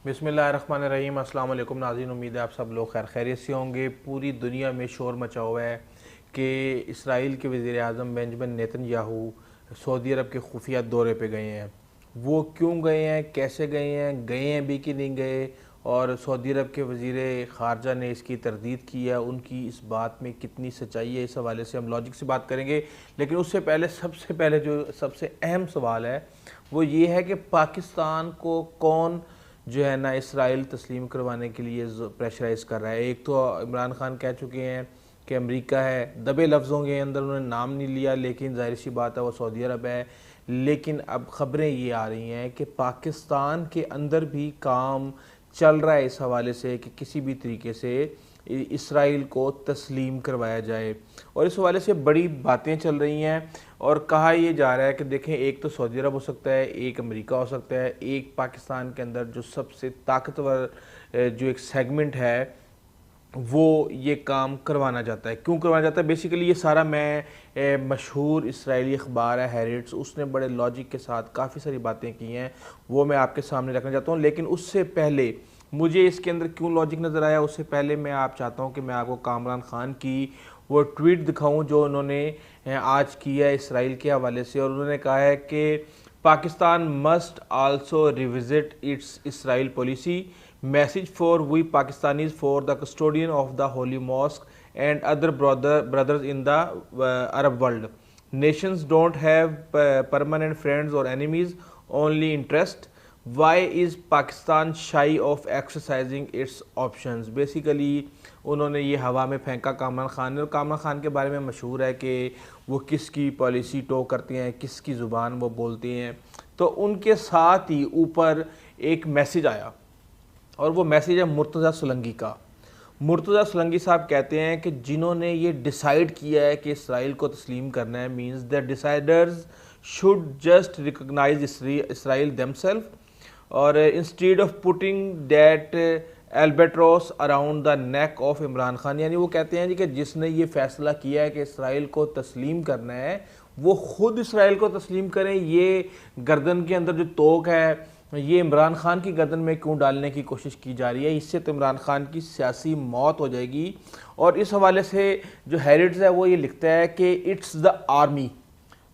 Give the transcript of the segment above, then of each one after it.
बिस्मिल्लाहिर्रहमानिर्रहीम। अस्सलाम वालेकुम नाज़रीन, उम्मीद है आप सब लोग खैर खैरियत से होंगे। पूरी दुनिया में शोर मचा हुआ है कि इसराइल के वज़ीर आज़म बेंजामिन नेतन्याहू सऊदी अरब के खुफिया दौरे पे गए हैं। वो क्यों गए हैं, कैसे गए हैं भी कि नहीं गए, और सऊदी अरब के वज़ीर ख़ारजा ने इसकी तरदीद की है, उनकी इस बात में कितनी सच्चाई है, इस हवाले से हम लॉजिक से बात करेंगे। लेकिन उससे पहले सबसे पहले जो सबसे अहम सवाल है वो ये है कि पाकिस्तान को कौन जो है ना इसराइल तस्लीम करवाने के लिए प्रेशराइज़ कर रहा है। एक तो इमरान खान कह चुके हैं कि अमेरिका है, दबे लफ्ज़ों के अंदर उन्होंने नाम नहीं लिया, लेकिन जाहिर सी बात है वो सऊदी अरब है। लेकिन अब ख़बरें ये आ रही हैं कि पाकिस्तान के अंदर भी काम चल रहा है इस हवाले से कि किसी भी तरीके से इसराइल को तस्लीम करवाया जाए, और इस हवाले से बड़ी बातें चल रही हैं। और कहा यह जा रहा है कि देखें, एक तो सऊदी अरब हो सकता है, एक अमेरिका हो सकता है, एक पाकिस्तान के अंदर जो सबसे ताकतवर जो एक सेगमेंट है वो ये काम करवाना चाहता है। क्यों करवाना चाहता है? बेसिकली ये सारा मैं मशहूर इसराइली अखबार है हैरिट्स, उसने बड़े लॉजिक के साथ काफ़ी सारी बातें की हैं, वो मैं आपके सामने रखना चाहता हूँ। लेकिन उससे पहले मुझे इसके अंदर क्यों लॉजिक नज़र आया, उससे पहले मैं आप चाहता हूँ कि मैं आपको कामरान खान की वो ट्वीट दिखाऊँ जो उन्होंने आज किया है इसराइल के हवाले से। और उन्होंने कहा है कि Pakistan must also revisit its Israel policy, message for we Pakistanis for the custodian of the holy mosque and other brothers in the Arab world. Nations don't have permanent friends और enemies, only interest. Why is Pakistan shy of exercising its options. Basically उन्होंने ये हवा में फेंका कामरान खान ने। और कामरान खान के बारे में मशहूर है कि वो किसकी पॉलिसी टो करते हैं, किसकी ज़ुबान वो बोलते हैं। तो उनके साथ ही ऊपर एक मैसेज आया, और वो मैसेज है मुर्तज़ा सोलंकी का। मुर्तज़ा सोलंकी साहब कहते हैं कि जिन्होंने ये डिसाइड किया है कि इसराइल को तस्लीम करना है, means the deciders should just recognise Israel themselves, और instead of putting that albatross around the neck of Imran Khan. यानी वो कहते हैं जी कि जिसने ये फैसला किया है कि इसराइल को तस्लीम करना है, वो खुद इसराइल को तस्लीम करें। ये गर्दन के अंदर जो तोक है ये इमरान खान की गर्दन में क्यों डालने की कोशिश की जा रही है? इससे तो इमरान खान की सियासी मौत हो जाएगी। और इस हवाले से जो हेरिट्स है वो ये लिखता है कि it's the army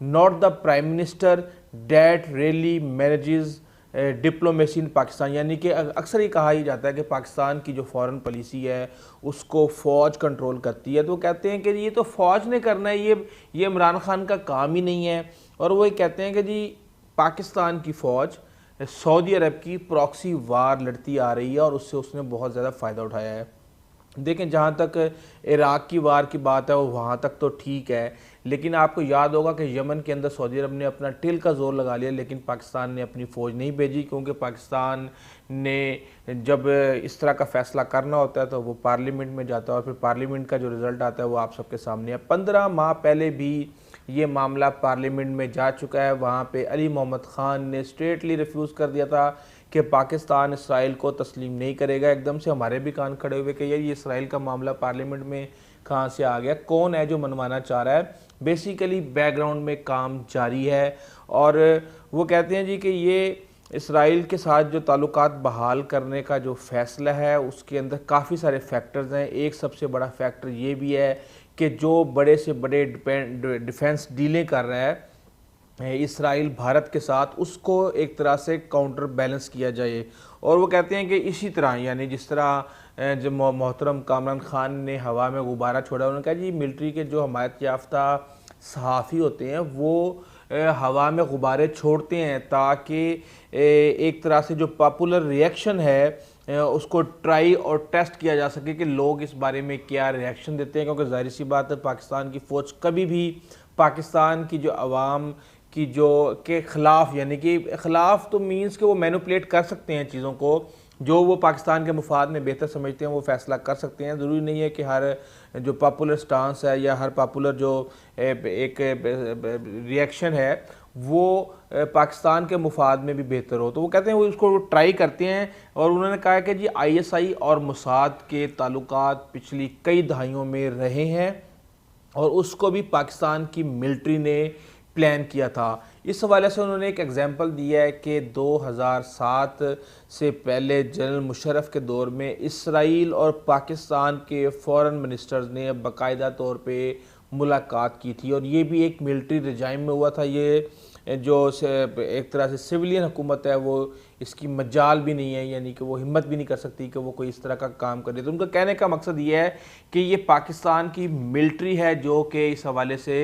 not the prime minister that really manages diplomacy in Pakistan. यानी कि अक्सर ये कहा ही जाता है कि पाकिस्तान की जो फॉरेन पॉलिसी है उसको फ़ौज कंट्रोल करती है। तो वो कहते हैं कि ये तो फ़ौज ने करना है, ये इमरान खान का काम ही नहीं है। और वो ये कहते हैं कि जी पाकिस्तान की फ़ौज सऊदी अरब की प्रॉक्सी वार लड़ती आ रही है और उससे उसने बहुत ज़्यादा फ़ायदा उठाया है। देखें, जहाँ तक इराक़ की वार की बात है वो वहाँ तक तो ठीक है, लेकिन आपको याद होगा कि यमन के अंदर सऊदी अरब ने अपना टिल का ज़ोर लगा लिया, लेकिन पाकिस्तान ने अपनी फ़ौज नहीं भेजी, क्योंकि पाकिस्तान ने जब इस तरह का फ़ैसला करना होता है तो वो पार्लियामेंट में जाता है, और फिर पार्लियामेंट का जो रिज़ल्ट आता है वो आप सबके सामने है। 15 माह पहले भी ये मामला पार्लियामेंट में जा चुका है। वहाँ पे अली मोहम्मद ख़ान ने स्ट्रेटली रिफ्यूज़ कर दिया था कि पाकिस्तान इसराइल को तस्लीम नहीं करेगा। एकदम से हमारे भी कान खड़े हुए कि यार ये इसराइल का मामला पार्लियामेंट में कहाँ से आ गया, कौन है जो मनवाना चाह रहा है। बेसिकली बैकग्राउंड में काम जारी है, और वो कहते हैं जी कि ये इसराइल के साथ जो ताल्लुकात बहाल करने का जो फ़ैसला है उसके अंदर काफ़ी सारे फैक्टर्स हैं। एक सबसे बड़ा फैक्टर ये भी है कि जो बड़े से बड़े डिफेंस डीलें कर रहा है इसराइल भारत के साथ, उसको एक तरह से काउंटर बैलेंस किया जाए। और वो कहते हैं कि इसी तरह, यानी जिस तरह जब मोहतरम कामरान खान ने हवा में गुब्बारा छोड़ा, उन्होंने कहा जी मिलिट्री के जो हमायत याफ्ता सहाफ़ी होते हैं वो हवा में गुब्बारे छोड़ते हैं ताकि एक तरह से जो पॉपुलर रिएक्शन है उसको ट्राई और टेस्ट किया जा सके कि लोग इस बारे में क्या रिएक्शन देते हैं। क्योंकि ज़ाहिर सी बात है पाकिस्तान की फ़ौज कभी भी पाकिस्तान की जो आवाम की जो के ख़िलाफ़, यानी कि ख़िलाफ़ तो मीन्स कि वो मैनिपुलेट कर सकते हैं चीज़ों को, जो वो पाकिस्तान के मुफाद में बेहतर समझते हैं वो फ़ैसला कर सकते हैं। ज़रूरी नहीं है कि हर जो पॉपुलर स्टांस है या हर पॉपुलर जो एक रिएक्शन है वो पाकिस्तान के मुफाद में भी बेहतर हो। तो वो कहते हैं वो उसको ट्राई करते हैं। और उन्होंने कहा कि जी ISI और मोसाद के ताल्लुकात पिछली कई दहाइयों में रहे हैं, और उसको भी पाकिस्तान की मिलिट्री ने प्लान किया था। इस हवाले से उन्होंने एक एग्जांपल दिया है कि 2007 से पहले जनरल मुशर्रफ के दौर में इसराइल और पाकिस्तान के फॉरेन मिनिस्टर्स ने बाकायदा तौर पे मुलाकात की थी, और ये भी एक मिलिट्री रिजाइम में हुआ था। ये जो एक तरह से सिविलियन हुकूमत है वो इसकी मजाल भी नहीं है, यानी कि वो हिम्मत भी नहीं कर सकती कि वो कोई इस तरह का काम करे। तो उनका कहने का मकसद ये है कि ये पाकिस्तान की मिलिट्री है जो कि इस हवाले से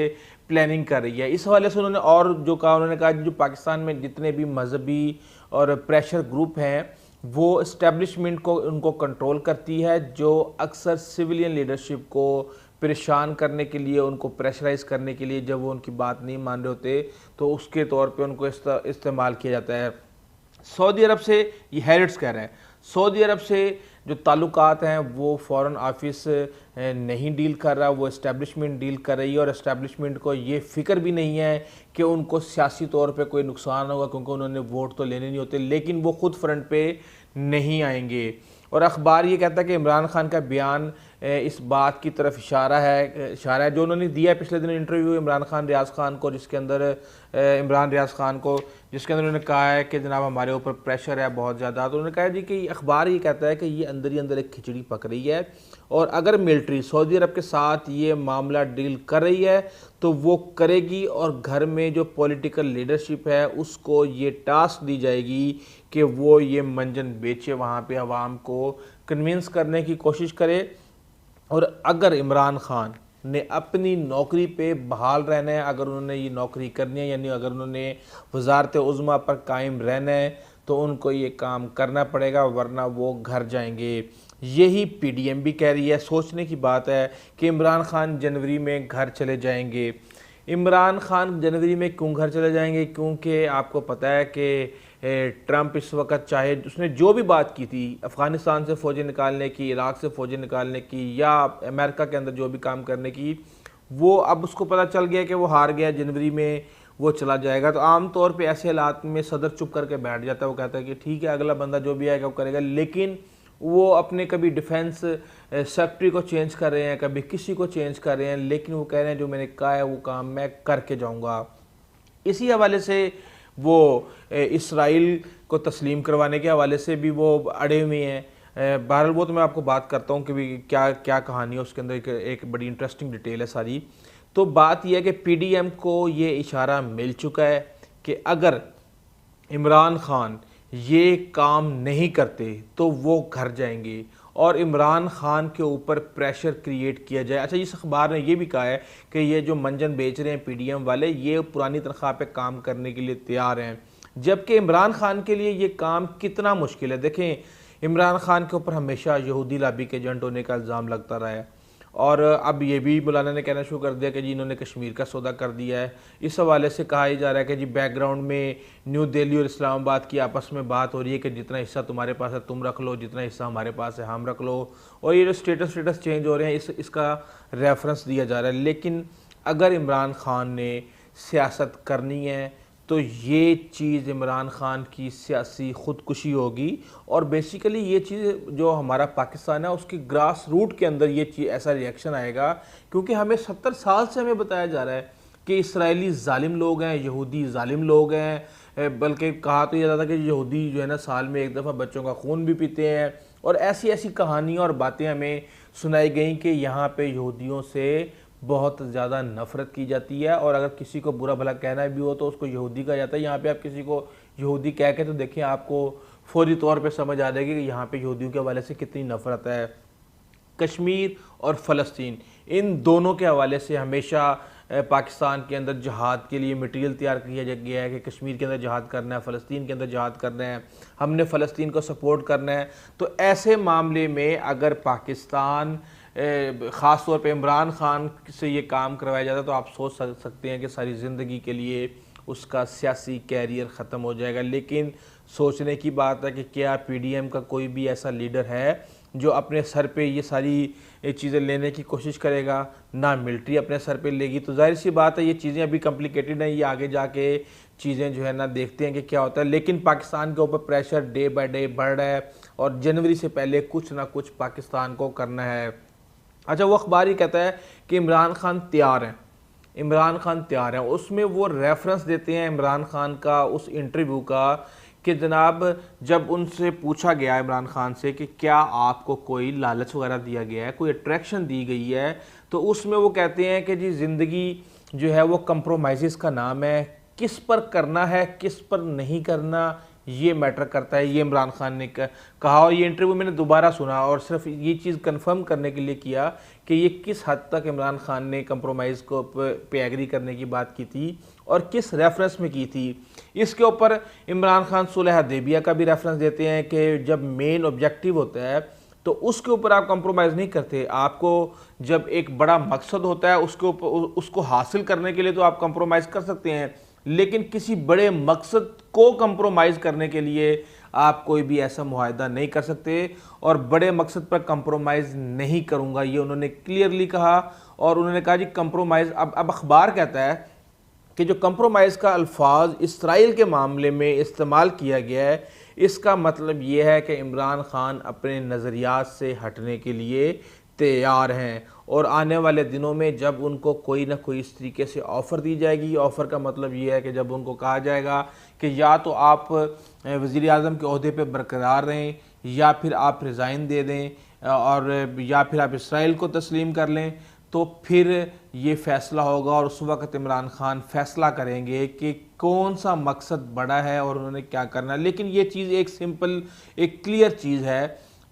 प्लानिंग कर रही है। इस हवाले से उन्होंने और जो कहा, उन्होंने कहा जो पाकिस्तान में जितने भी मजहबी और प्रेशर ग्रुप हैं वो इस्टेब्लिशमेंट को उनको कंट्रोल करती है, जो अक्सर सिविलियन लीडरशिप को परेशान करने के लिए, उनको प्रेशराइज करने के लिए, जब वो उनकी बात नहीं मान रहे होते तो उसके तौर पे उनको इस्तेमाल किया जाता है। सऊदी अरब से ये हैरिट्स कह रहे हैं, सऊदी अरब से जो ताल्लुकात हैं वो फॉरेन ऑफिस नहीं डील कर रहा, वो इस्टेब्लिशमेंट डील कर रही है, और इस्टेब्लिशमेंट को ये फ़िक्र भी नहीं है कि उनको सियासी तौर पे कोई नुकसान होगा, क्योंकि उन्होंने वोट तो लेने नहीं होते, लेकिन वो खुद फ्रंट पे नहीं आएंगे। और अखबार ये कहता है कि इमरान खान का बयान इस बात की तरफ इशारा है जो उन्होंने दिया है पिछले दिन इंटरव्यू इमरान खान रियाज खान को, जिसके अंदर इमरान रियाज खान को, जिसके अंदर उन्होंने कहा है कि जनाब हमारे ऊपर प्रेशर है बहुत ज़्यादा। तो उन्होंने कहा जी कि अखबार ये कहता है कि ये अंदर ही अंदर एक खिचड़ी पक रही है, और अगर मिलिट्री सऊदी अरब के साथ ये मामला डील कर रही है तो वो करेगी, और घर में जो पॉलिटिकल लीडरशिप है उसको ये टास्क दी जाएगी कि वो ये मंजन बेचे, वहाँ पे अवाम को कन्विंस करने की कोशिश करे। और अगर इमरान खान ने अपनी नौकरी पे बहाल रहना है, अगर उन्होंने ये नौकरी करनी है, यानी अगर उन्होंने वजारत उज़्मा पर कायम रहना है, तो उनको ये काम करना पड़ेगा, वरना वो घर जाएंगे। यही पीडीएम भी कह रही है। सोचने की बात है कि इमरान खान जनवरी में घर चले जाएंगे। इमरान खान जनवरी में क्यों घर चले जाएंगे? क्योंकि आपको पता है कि ट्रंप इस वक्त चाहे उसने जो भी बात की थी अफ़गानिस्तान से फ़ौजें निकालने की, इराक़ से फ़ौजें निकालने की, या अमेरिका के अंदर जो भी काम करने की, वो अब उसको पता चल गया कि वो हार गया, जनवरी में वो चला जाएगा। तो आम तौर पे ऐसे हालात में सदर चुप करके बैठ जाता है, वो कहता है कि ठीक है अगला बंदा जो भी आएगा वो करेगा, लेकिन वो अपने कभी डिफेंस सेक्रेटरी को चेंज कर रहे हैं, कभी किसी को चेंज कर रहे हैं, लेकिन वो कह रहे हैं जो मैंने कहा है वो काम मैं करके जाऊँगा। इसी हवाले से वो इसराइल को तस्लीम करवाने के हवाले से भी वो अड़े हुए हैं। बहरहाल वो तो मैं आपको बात करता हूँ कि भी क्या क्या कहानी है उसके अंदर, एक बड़ी इंटरेस्टिंग डिटेल है सारी। तो बात यह है कि पीडीएम को ये इशारा मिल चुका है कि अगर इमरान खान ये काम नहीं करते तो वो घर जाएंगे, और इमरान खान के ऊपर प्रेशर क्रिएट किया जाए। अच्छा, इस अखबार ने ये भी कहा है कि ये जो मंजन बेच रहे हैं पीडीएम वाले, ये पुरानी तनख्वाह पे काम करने के लिए तैयार हैं, जबकि इमरान खान के लिए ये काम कितना मुश्किल है। देखें, इमरान खान के ऊपर हमेशा यहूदी लाबी के एजेंट होने का इल्ज़ाम लगता रहा है, और अब ये भी मौलाना ने कहना शुरू कर दिया कि जी इन्होंने कश्मीर का सौदा कर दिया है। इस हवाले से कहा ही जा रहा है कि जी बैकग्राउंड में न्यू दिल्ली और इस्लामाबाद की आपस में बात हो रही है कि जितना हिस्सा तुम्हारे पास है तुम रख लो, जितना हिस्सा हमारे पास है हम रख लो, और ये जो स्टेटस चेंज हो रहे हैं इसका रेफरेंस दिया जा रहा है। लेकिन अगर इमरान खान ने सियासत करनी है तो ये चीज़ इमरान खान की सियासी ख़ुदकुशी होगी, और बेसिकली ये चीज़ जो हमारा पाकिस्तान है उसकी ग्रास रूट के अंदर ये चीज़ ऐसा रिएक्शन आएगा, क्योंकि हमें 70 साल से हमें बताया जा रहा है कि इसराइली जालिम लोग हैं, यहूदी जालिम लोग हैं, बल्कि कहा तो ये जाता कि यहूदी जो है ना साल में एक दफ़ा बच्चों का खून भी पीते हैं, और ऐसी ऐसी कहानियाँ और बातें हमें सुनाई गई कि यहाँ पे यहूदियों से बहुत ज़्यादा नफ़रत की जाती है, और अगर किसी को बुरा भला कहना भी हो तो उसको यहूदी कहा जाता है। यहाँ पे आप किसी को यहूदी कह के तो देखिए, आपको फौरी तौर पे समझ आ जाएगी कि यहाँ पे यहूदियों के हवाले से कितनी नफ़रत है। कश्मीर और फ़लस्तीन, इन दोनों के हवाले से हमेशा पाकिस्तान के अंदर जहाद के लिए मटेरियल तैयार किया गया है कि कश्मीर के अंदर जहाद करना है, फ़लस्तीन के अंदर जहाद करना है, हमने फ़लस्तीन को सपोर्ट करना है। तो ऐसे मामले में अगर पाकिस्तान ख़ास तौर पे इमरान खान से ये काम करवाया जाता है तो आप सोच सकते हैं कि सारी ज़िंदगी के लिए उसका सियासी कैरियर ख़त्म हो जाएगा। लेकिन सोचने की बात है कि क्या पीडीएम का कोई भी ऐसा लीडर है जो अपने सर पे ये सारी चीज़ें लेने की कोशिश करेगा? ना मिलिट्री अपने सर पे लेगी। तो जाहिर सी बात है ये चीज़ें अभी कॉम्प्लिकेटेड हैं, ये आगे जाके चीज़ें जो है ना देखते हैं कि क्या होता है। लेकिन पाकिस्तान के ऊपर प्रेशर डे बाय डे बढ़ रहा है, और जनवरी से पहले कुछ ना कुछ पाकिस्तान को करना है। अच्छा, वो अखबार ही कहता है कि इमरान खान तैयार हैं, इमरान खान तैयार है। उसमें वो रेफरेंस देते हैं इमरान खान का उस इंटरव्यू का कि जनाब जब उनसे पूछा गया इमरान खान से कि क्या आपको कोई लालच वगैरह दिया गया है, कोई अट्रैक्शन दी गई है, तो उसमें वो कहते हैं कि जी ज़िंदगी जो है वो कंप्रोमाइज़ का नाम है, किस पर करना है किस पर नहीं करना ये मैटर करता है, ये इमरान खान ने कहा। और ये इंटरव्यू मैंने दोबारा सुना और सिर्फ ये चीज़ कंफर्म करने के लिए किया कि ये किस हद तक इमरान खान ने कंप्रोमाइज़ को पे एग्री करने की बात की थी और किस रेफरेंस में की थी। इसके ऊपर इमरान खान सुलह हुदैबिया का भी रेफरेंस देते हैं कि जब मेन ऑब्जेक्टिव होता है तो उसके ऊपर आप कंप्रोमाइज़ नहीं करते। आपको जब एक बड़ा मकसद होता है उसके ऊपर उसको हासिल करने के लिए तो आप कंप्रोमाइज़ कर सकते हैं, लेकिन किसी बड़े मकसद को कंप्रोमाइज़ करने के लिए आप कोई भी ऐसा मुआहदा नहीं कर सकते। और बड़े मकसद पर कंप्रोमाइज़ नहीं करूँगा ये उन्होंने क्लियरली कहा। और उन्होंने कहा जी कंप्रोमाइज़, अब अखबार कहता है कि जो कंप्रोमाइज़ का अल्फाज इसराइल के मामले में इस्तेमाल किया गया है, इसका मतलब ये है कि इमरान खान अपने नज़रियात से हटने के लिए तैयार हैं और आने वाले दिनों में जब उनको कोई ना कोई इस तरीके से ऑफ़र दी जाएगी, ऑफ़र का मतलब ये है कि जब उनको कहा जाएगा कि या तो आप वज़ीर आज़म के ओहदे पे बरकरार रहें या फिर आप रिज़ाइन दे दें और या फिर आप इसराइल को तस्लीम कर लें, तो फिर ये फ़ैसला होगा और उस वक़्त इमरान खान फ़ैसला करेंगे कि कौन सा मकसद बड़ा है और उन्होंने क्या करना है। लेकिन ये चीज़ एक सिंपल एक क्लियर चीज़ है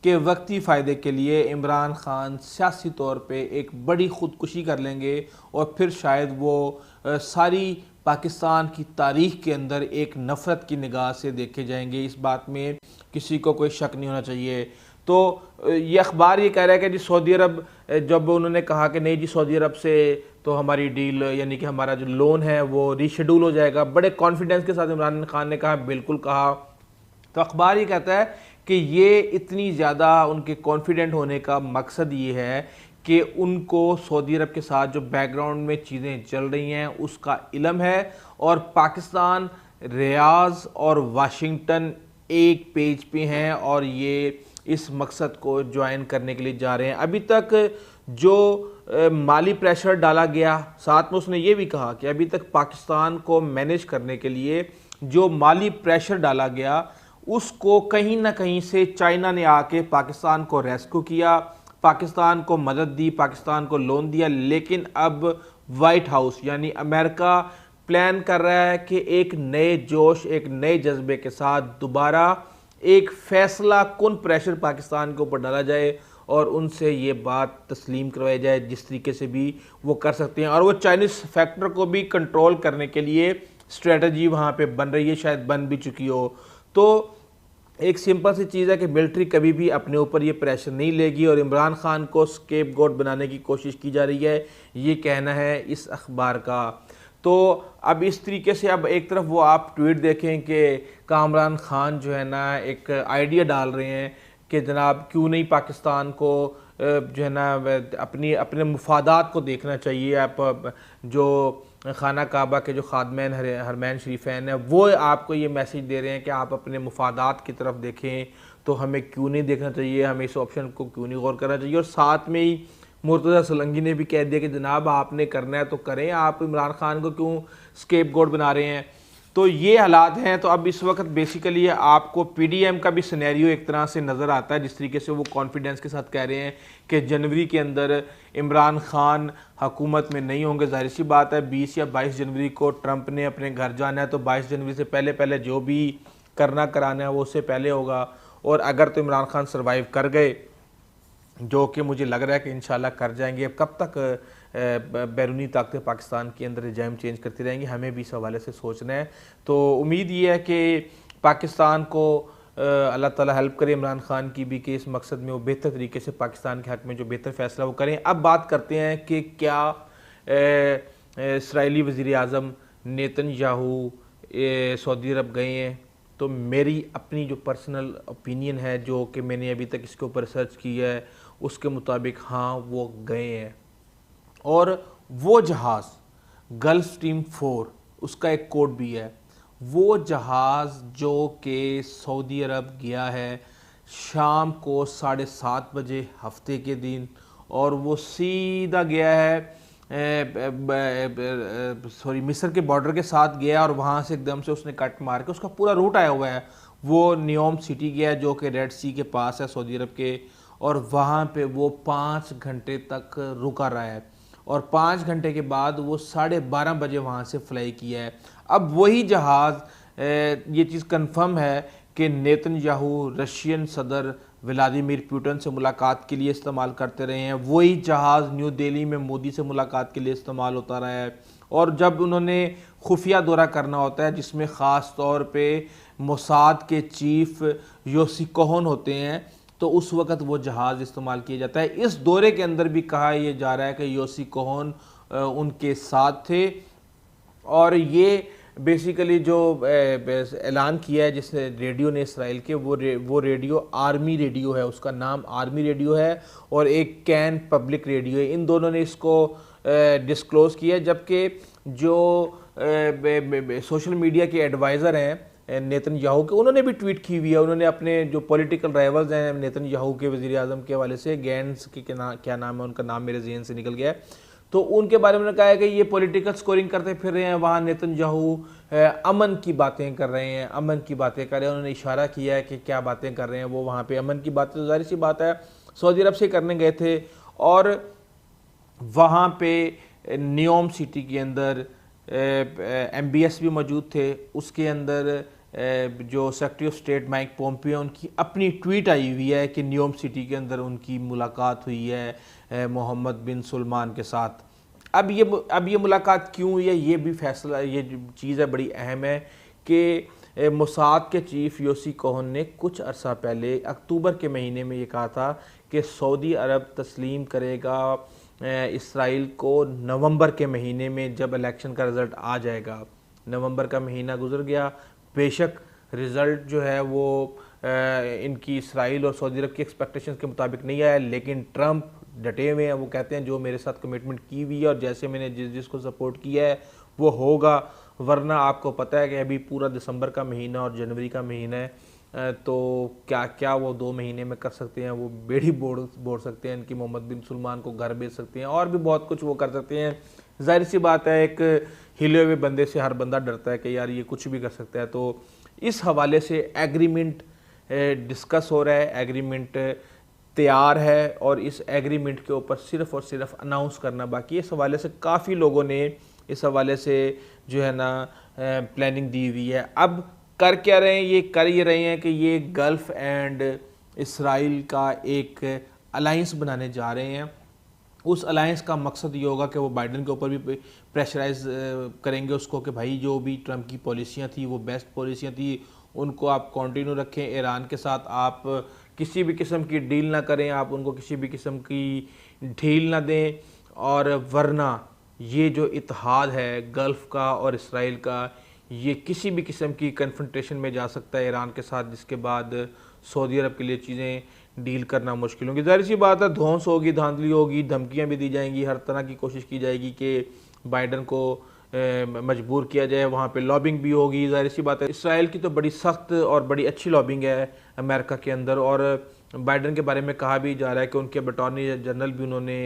कि वक्ती फ़ायदे के लिए इमरान खान सियासी तौर पे एक बड़ी ख़ुदकुशी कर लेंगे और फिर शायद वो सारी पाकिस्तान की तारीख़ के अंदर एक नफ़रत की निगाह से देखे जाएंगे। इस बात में किसी को कोई शक नहीं होना चाहिए। तो ये अखबार ये कह रहा है कि जी सऊदी अरब, जब उन्होंने कहा कि नहीं जी सऊदी अरब से तो हमारी डील यानी कि हमारा जो लोन है वो रीशेड्यूल हो जाएगा, बड़े कॉन्फिडेंस के साथ इमरान खान ने कहा बिल्कुल कहा। तो अखबार ये कहता है कि ये इतनी ज़्यादा उनके कॉन्फिडेंट होने का मकसद ये है कि उनको सऊदी अरब के साथ जो बैकग्राउंड में चीज़ें चल रही हैं उसका इल्म है और पाकिस्तान, रियाज और वाशिंगटन एक पेज पे हैं और ये इस मकसद को ज्वाइन करने के लिए जा रहे हैं। अभी तक जो माली प्रेशर डाला गया, साथ में उसने ये भी कहा कि अभी तक पाकिस्तान को मैनेज करने के लिए जो माली प्रेशर डाला गया उसको कहीं ना कहीं से चाइना ने आके पाकिस्तान को रेस्क्यू किया, पाकिस्तान को मदद दी, पाकिस्तान को लोन दिया। लेकिन अब वाइट हाउस यानी अमेरिका प्लान कर रहा है कि एक नए जोश, एक नए जज्बे के साथ दोबारा एक फ़ैसला कुन प्रेशर पाकिस्तान के ऊपर डाला जाए और उनसे ये बात तस्लीम करवाई जाए जिस तरीके से भी वो कर सकते हैं। और वो चाइनीज़ फैक्टर को भी कंट्रोल करने के लिए स्ट्रेटजी वहाँ पे बन रही है, शायद बन भी चुकी हो। तो एक सिंपल सी चीज़ है कि मिलिट्री कभी भी अपने ऊपर ये प्रेशर नहीं लेगी और इमरान खान को स्केपगोट बनाने की कोशिश की जा रही है, ये कहना है इस अखबार का। तो अब इस तरीके से अब एक तरफ वो आप ट्वीट देखें कि कामरान खान जो है ना एक आइडिया डाल रहे हैं कि जनाब क्यों नहीं पाकिस्तान को जो है ना अपनी अपने मुफादात को देखना चाहिए। आप जो खाना काबा के जो खादमैन हरमैन शरीफैन है वो आपको ये मैसेज दे रहे हैं कि आप अपने मुफादात की तरफ देखें, तो हमें क्यों नहीं देखना चाहिए, हमें इस ऑप्शन को क्यों नहीं गौर करना चाहिए। और साथ में ही मुर्तज़ा सोलंकी ने भी कह दिया कि जनाब आपने करना है तो करें, आप इमरान खान को क्यों स्केपगोट बना रहे हैं। तो ये हालात हैं। तो अब इस वक्त बेसिकली आपको पीडीएम का भी सिनेरियो एक तरह से नज़र आता है, जिस तरीके से वो कॉन्फिडेंस के साथ कह रहे हैं कि जनवरी के अंदर इमरान खान हुकूमत में नहीं होंगे। जाहिर सी बात है 20 या 22 जनवरी को ट्रंप ने अपने घर जाना है, तो 22 जनवरी से पहले पहले जो भी करना कराना है वो उससे पहले होगा। और अगर तो इमरान खान सर्वाइव कर गए, जो कि मुझे लग रहा है कि इंशाल्लाह कर जाएंगे, अब कब तक बैरूनी ताकतें पाकिस्तान के अंदर रिजाइम चेंज करती रहेंगी, हमें भी इस हवाले से सोचना है। तो उम्मीद ये है कि पाकिस्तान को अल्लाह ताला हेल्प करे, इमरान खान की भी, कि इस मकसद में वो बेहतर तरीके से पाकिस्तान के हक़ में जो बेहतर फ़ैसला वो करें। अब बात करते हैं कि क्या इसराइली वज़ीर आज़म नेतन्याहू सऊदी अरब गए हैं। तो मेरी अपनी जो पर्सनल ओपिनियन है, जो कि मैंने अभी तक इसके ऊपर रिसर्च की है, उसके मुताबिक हाँ वो गए हैं। और वो जहाज़ गल्फ स्ट्रीम 4, उसका एक कोड भी है, वो जहाज़ जो कि सऊदी अरब गया है शाम को 7:30 बजे हफ्ते के दिन, और वो सीधा गया है मिस्र के बॉर्डर के साथ गया और वहाँ से एकदम से उसने कट मार के, उसका पूरा रूट आया हुआ है, वो नियोम सिटी गया जो कि रेड सी के पास है सऊदी अरब के, और वहाँ पे वो 5 घंटे तक रुका रहा है और 5 घंटे के बाद वो 12:30 बजे वहाँ से फ्लाई किया है। अब वही जहाज़, ये चीज़ कंफर्म है कि नेतन्याहू रशियन सदर व्लादिमीर पुतिन से मुलाकात के लिए इस्तेमाल करते रहे हैं। वही जहाज़ न्यू दिल्ली में मोदी से मुलाकात के लिए इस्तेमाल होता रहा है। और जब उन्होंने खुफिया दौरा करना होता है जिसमें ख़ास तौर पे मोसाद के चीफ योसी कोहन होते हैं, तो उस वक़्त वो जहाज़ इस्तेमाल किया जाता है। इस दौरे के अंदर भी कहा यह जा रहा है कि योसी कोहन उनके साथ थे और ये बेसिकली जो ऐलान किया है जिस रेडियो ने इसराइल के, वो रेडियो आर्मी रेडियो है, उसका नाम आर्मी रेडियो है, और एक कैन पब्लिक रेडियो है। इन दोनों ने इसको डिस्क्लोज़ किया है। जबकि जो सोशल मीडिया के एडवाइज़र हैं नेतन्याहू के, उन्होंने भी ट्वीट की हुई है। उन्होंने अपने जो पॉलिटिकल राइवल्स हैं नेतन्याहू के वज़ीर आज़म के हवाले से, गैंस के क्या नाम है उनका, नाम मेरे ज़हन से निकल गया है, तो उनके बारे में कहा है कि ये पॉलिटिकल स्कोरिंग करते फिर रहे हैं। वहाँ नेतन्याहू अमन की बातें कर रहे हैं, अमन की बातें कर रहे हैं। उन्होंने इशारा किया है कि क्या बातें कर रहे हैं वो, वहाँ पे अमन की बातें, तो जाहिर सी बात है सऊदी अरब से करने गए थे। और वहाँ पे नियोम सिटी के अंदर MBS भी मौजूद थे। उसके अंदर जो secretary of state Mike Pompeo, उनकी अपनी ट्वीट आई हुई है कि नियोम सिटी के अंदर उनकी मुलाकात हुई है मोहम्मद बिन सलमान के साथ। अब ये मुलाकात क्यों हुई है, ये भी फैसला, ये चीज़ है बड़ी अहम है कि मोसाद के चीफ योसी कोहन ने कुछ अरसा पहले अक्टूबर के महीने में ये कहा था कि सऊदी अरब तस्लीम करेगा इसराइल को नवंबर के महीने में, जब इलेक्शन का रिज़ल्ट आ जाएगा। नवंबर का महीना गुजर गया, बेशक रिज़ल्ट जो है वो इनकी इसराइल और सऊदी अरब की एक्सपेक्टेशंस के मुताबिक नहीं आया, लेकिन ट्रंप डटे हुए हैं। वो कहते हैं जो मेरे साथ कमिटमेंट की हुई है और जैसे मैंने जिसको सपोर्ट किया है वो होगा, वरना आपको पता है कि अभी पूरा दिसंबर का महीना और जनवरी का महीना है, तो क्या क्या वो 2 महीने में कर सकते हैं। वो बेड़ी बोड़ सकते हैं, इनकी मोहम्मद बिन सलमान को घर भेज सकते हैं, और भी बहुत कुछ वो कर सकते हैं। जाहिर सी बात है एक हिले हुए बंदे से हर बंदा डरता है कि यार ये कुछ भी कर सकता है। तो इस हवाले से एग्रीमेंट डिस्कस हो रहा है, एग्रीमेंट तैयार है और इस एग्रीमेंट के ऊपर सिर्फ़ और सिर्फ अनाउंस करना बाकी है। इस हवाले से काफ़ी लोगों ने इस हवाले से जो है ना प्लानिंग दी हुई है। अब कर क्या रहे हैं, ये कर ये रहे हैं कि ये गल्फ़ एंड इसराइल का एक अलाइंस बनाने जा रहे हैं। उस अलायंस का मकसद ये होगा कि वो बाइडन के ऊपर भी प्रेशराइज करेंगे उसको कि भाई जो भी ट्रंप की पॉलिसियाँ थी वो बेस्ट पॉलिसियाँ थी, उनको आप कंटिन्यू रखें। ईरान के साथ आप किसी भी किस्म की डील ना करें, आप उनको किसी भी किस्म की ढील ना दें, और वरना ये जो इत्तेहाद है गल्फ़ का और इसराइल का, ये किसी भी किस्म की कन्फ्रंटेशन में जा सकता है ईरान के साथ, जिसके बाद सऊदी अरब के लिए चीज़ें डील करना मुश्किल होंगी। ज़ाहिर सी बात है धौंस होगी, धांधली होगी, धमकियां भी दी जाएंगी, हर तरह की कोशिश की जाएगी कि बाइडन को मजबूर किया जाए। वहाँ पे लॉबिंग भी होगी। ज़ाहिर सी बात है इसराइल की तो बड़ी सख्त और बड़ी अच्छी लॉबिंग है अमेरिका के अंदर, और बाइडन के बारे में कहा भी जा रहा है कि उनके अटॉर्नी जनरल भी उन्होंने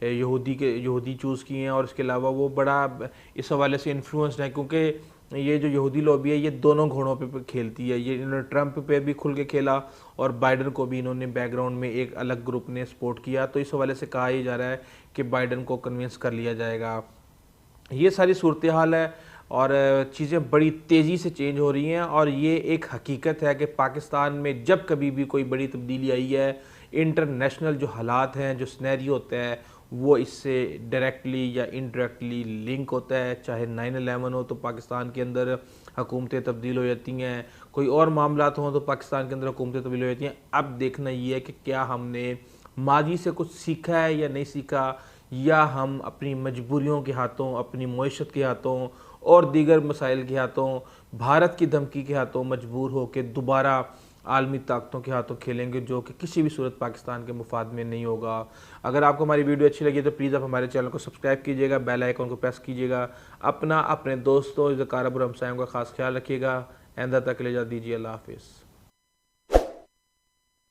यहूदी चूज़ किए हैं, और इसके अलावा वो बड़ा इस हवाले से इन्फ्लुएंस्ड है, क्योंकि ये जो यहूदी लॉबी है ये दोनों घोड़ों पे खेलती है। ये इन्होंने ट्रंप पे भी खुल के खेला और बाइडन को भी इन्होंने बैकग्राउंड में एक अलग ग्रुप ने सपोर्ट किया। तो इस हवाले से कहा ही जा रहा है कि बाइडन को कन्विंस कर लिया जाएगा। ये सारी सूरत हाल है और चीज़ें बड़ी तेज़ी से चेंज हो रही हैं, और ये एक हकीकत है कि पाकिस्तान में जब कभी भी कोई बड़ी तब्दीली आई है, इंटरनेशनल जो हालात हैं, जो सिनेरियो होता है, वो इससे डायरेक्टली या इनडायरेक्टली लिंक होता है। चाहे 9/11 हो तो पाकिस्तान के अंदर हुकूमतें तब्दील हो जाती हैं, कोई और मामलात हों तो पाकिस्तान के अंदर हुकूमतें तब्दील हो जाती हैं। अब देखना ये है कि क्या हमने माजी से कुछ सीखा है या नहीं सीखा, या हम अपनी मजबूरियों के हाथों, अपनी मईशत के हाथों और दीगर मसाइल के हाथों, भारत की धमकी के हाथों मजबूर हो के दोबारा आलमी ताकतों के हाथों खेलेंगे, जो कि किसी भी सूरत पाकिस्तान के मुफाद में नहीं होगा। अगर आपको हमारी वीडियो अच्छी लगी तो प्लीज़ आप हमारे चैनल को सब्सक्राइब कीजिएगा, बेल आइकन को प्रेस कीजिएगा। अपने दोस्तों, ज़काराब और हमसायों का खास ख्याल रखिएगा। आइंदा तक ले जा दीजिए, अल्लाह हाफिज़।